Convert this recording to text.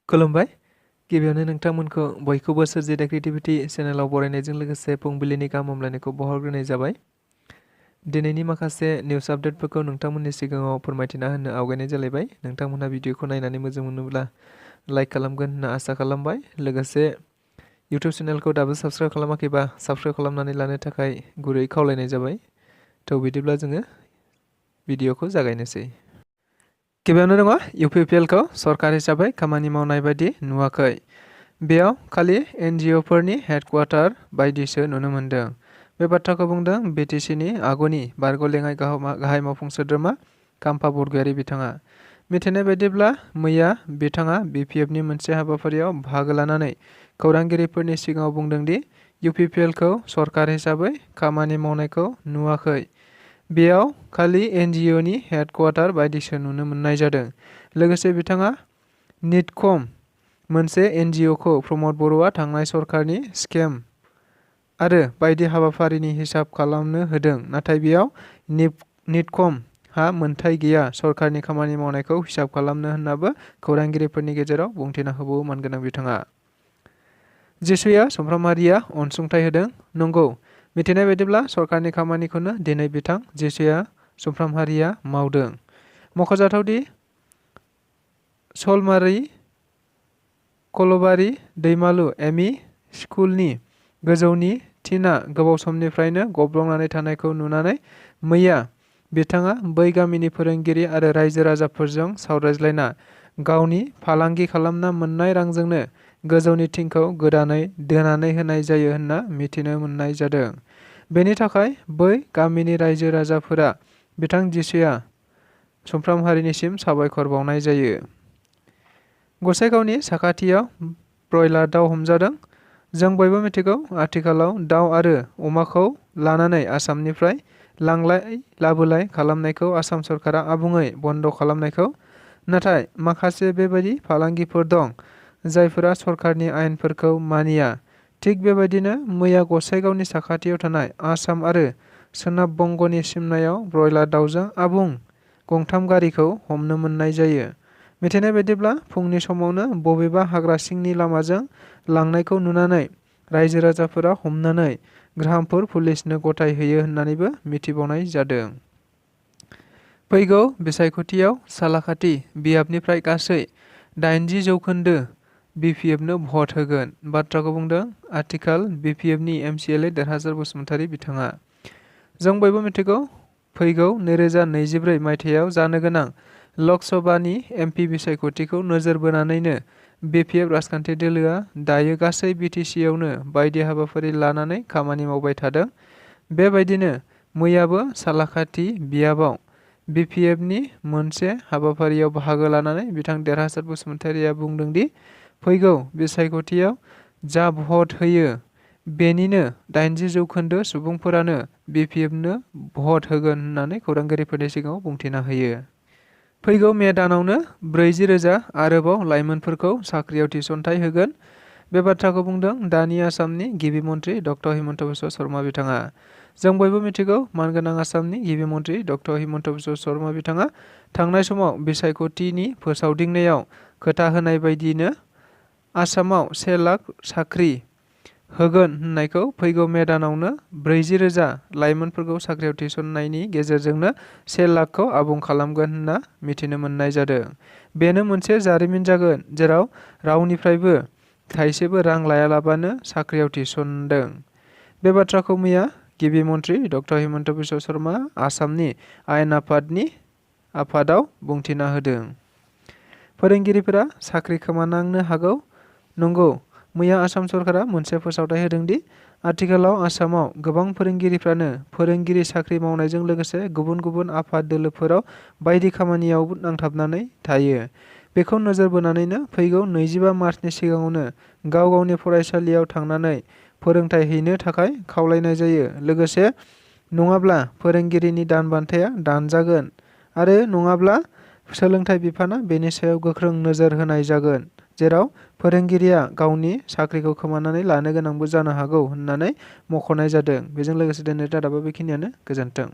खुलुमबाय गिबियावनो नोंथांमोनखौ बयखौबो सोरजिदा क्रिएटिभिटी चेनेलाव बरायनायजों लोगोसे फुंबिलिनि गाहाम हामलायनायखौ बावहरग्रोनाय जाबाय। दिनैनि माखासे निउस आपडेटफोरखौ नोंथांमोननि सिगाङाव फोरमायथिना होनो आवगायनाय जालायबाय। नोंथांमोनहा भिडिअखौ नायनानै मोजां मोनोब्ला लाइक खालामगोन होनना आसा खालामबाय। लोगोसे इउटिउब चेनेलखौ दाबो साबस्क्राइब खालामाखैबा साबस्क्राइब खालामनानै लानो थाखाय गुरै खावलायनाय जाबाय। थ' बिदिब्ला जोङो भिडिअखौ जागायनोसै। गिबियावनो दङ UPPL खौ सरकार हिसाबै खामानि मावनाय बायदि नुवाखै। बेयाव खालि NGO फोरनि हेडक्वार्टार बायदिसो नुनो मोन्दों। बे बाथ्राखौ बुंदों BTC-नि आगुनि बारगय लेङाइ गाहाय मावफुं सोद्रोमा खाम्फा बरगयारि बिथाङा। मिथिनाय बायदिब्ला मैया बिथाङा BPF-नि मोनसे हाबाफारियाव बाहागो लानानै खौरांगिरिफोरनि सिगाङाव बुंदों दि UPPL खौ सरकार हिसाबै खामानि मावनायखौ नुवाखै। बेयाव खालि NGO-नि हेडक्वार्टार बायदिसो नुनो मोननाय जादों। लोगोसे बिथाङा निटकम मोनसे NGO-खौ प्रमद बर'आ थांनाय सरकारनि स्केम आरो बायदि हाबाफारिनि हिसाब खालामनो होदों। नाथाय बेयाव निटकम-हा मोनथाय गैया सरकारनि खामानि मावनायखौ हिसाब खालामनो होन्नाबो खौरांगिरिफोरनि गेजेराव बुंथिना होबावो मानगोनां बिथाङा। जिसुआ सुमफ्रामारिया अनसुंथाइ होदों। नंगौ, मिथिनाय बायदिब्ला सरकारनि खामानिखौनो दिनै बिथां जिसुआ सुमफ्रामारिया मावदों। मख'जाथावदि सलमारि कलबारि दैमालु एमइ स्कुलनि गोजौनि टिनआ गोबाव समनिफ्रायनो गब्लंनानै थानायखौ नुनानै मैया बिथाङा बै गामिनि फोरोंगिरि आरो रायजो राजाफोरजों सावरायज्लायना गावनि फालांगि खालामना मोननाय रांजोंनो गोजौनि टिनखौ गोदानै दोनानै होनाय जायो होनना मिथिनो मोननाय जादों। बेनि थाखाय बै गामिनि रायजो राजाफोरा बिथां जिसुआ सुमफ्रामारिनिसिम साबायखर बावनाय जायो। गसाइगावनि साखाथियाव ब्रयलार दाउ हमजादों। जों बयबो मिथिगौ आथिखालाव दाउ आरो अमाखौ लानानै आसामनिफ्राय लांलाय लाबोलाय खालामनायखौ आसाम सरकारा आबुङै बन्द' खालामनायखौ। नाथाय माखासे बेबायदि फालांगिफोर दं जायफोरा सरकारनि आयेनफोरखौ मानिया। थिग बेबायदिनो मैया गसाइगावनि साखाथियाव थानाय आसाम आरो सोनाब बंग'नि सिमनायाव ब्रयलार दाउजों आबुं गंथाम गारिखौ हमनो मोननाय जायो। मिथिनाय बायदिब्ला फुंनि समावनो बबेबा हाग्रा सिंनि लामाजों लांनायखौ नुनानै रायजो राजाफोरा हमनानै ग्राहामपुर पुलिसनो गथायहैयो होननानैबो मिथिबावनाय जादों। फैगौ बिसायख'थियाव सालाकाथि बियाबनिफ्राय गासै 80% BPF-नो भट होगोन बाथ्राखौ बुंदों आथिखाल BPF-नि MCLA देरहासार बसुमतारी बिथाङा। जों बयबो मिथिगौ फैगौ 2024 मायथाइयाव जानो गोनां लक सभानि MP बिसायख'थिखौ नोजोर बोनानैनो BPF राजखान्थि दोलोआ दायो गासै BTC-आवनो बायदि हाबाफारि लानानै खामानि मावबाय थादों। बेबायदिनो मैयाबो सालाकाथि बियाबाव BPF-नि मोनसे हाबाफारियाव बाहागो लानानै बिथां देरहासार बसुमतारीया बुंदों दि फैगौ बिसायख'थियाव जा भट होयो बेनिनो 80% सुबुंफोरानो BPF-नो भट होगोन होननानै खौरांगिरिफोरनि सिगाङाव बुंथिना होयो। फैगौ मे दानावनो 40,000 आरोबाव लाइमोनफोरखौ साख्रियाव थिसनथाइ होगोन। बे बाथ्राखौ बुंदों दानि आसामनि गिबि मन्थ्रि डक्टर हिमन्त बिश्व शर्मा बिथाङा। जों बयबो मिथिगौ मानगोनां आसामनि गिबि मन्थ्रि डक्टर हिमन्त बिश्व शर्मा बिथाङा थांनाय समाव बिसायख'थिनि फोसावदिंनायाव खोथा होनाय बायदियैनो आसामाव 1 लाख साख्रि होगोन होननायखौ फैगौ मे दानावनो 40,000 लाइमोनफोरखौ साख्रियाव थिसननायनि गेजेरजोंनो 1 लाखखौ आबुं खालामगोन होनना मिथिनो मोननाय जादों। बेनो मोनसे जारिमिन जागोन जेराव रावनिफ्रायबो थाइसेबो रां लायालाबानो साख्रियाव थिसनदों। बे बाथ्राखौ मैया गिबि मन्थ्रि डक्टर हिमन्त बिश्व शर्मा आसामनि आयेन आफादाव बुंथिना होदों। फोरोंगिरिफोरा साख्रि खोमानांनो हागौ। नंगौ, मैया आसाम सरकारा मोनसे फोसावथाइ होदों दि आथिखालाव आसामाव गोबां फोरोंगिरिफ्रानो फोरोंगिरि साख्रि मावनायजों लोगोसे गुबुन गुबुन आफाद दोलोफोराव बायदि खामानियाव नांथाबनानै थायो। बेखौ नोजोर बोनानैनो फैगौ 25 मार्चनि सिगाङावनो गाव गावनि फरायसालियाव थांनानै फोरोंथाय हैनो थाखाय खावलायनाय जायो। लोगोसे नङाब्ला फोरोंगिरिनि दान बान्थाया दानजागोन आरो नङाब्ला सोलोंथाइ बिफाना बेनि सायाव गोख्रों नोजोर होनाय जागोन जेराव फोरोंगिरिया गावनि साख्रिखौ खोमानानै लानो गोनांबो जानो हागौ होननानै मख'नाय जादों। बेजों लोगोसे दिनै रादाबा बेखिनियानो। गोजोन्थों।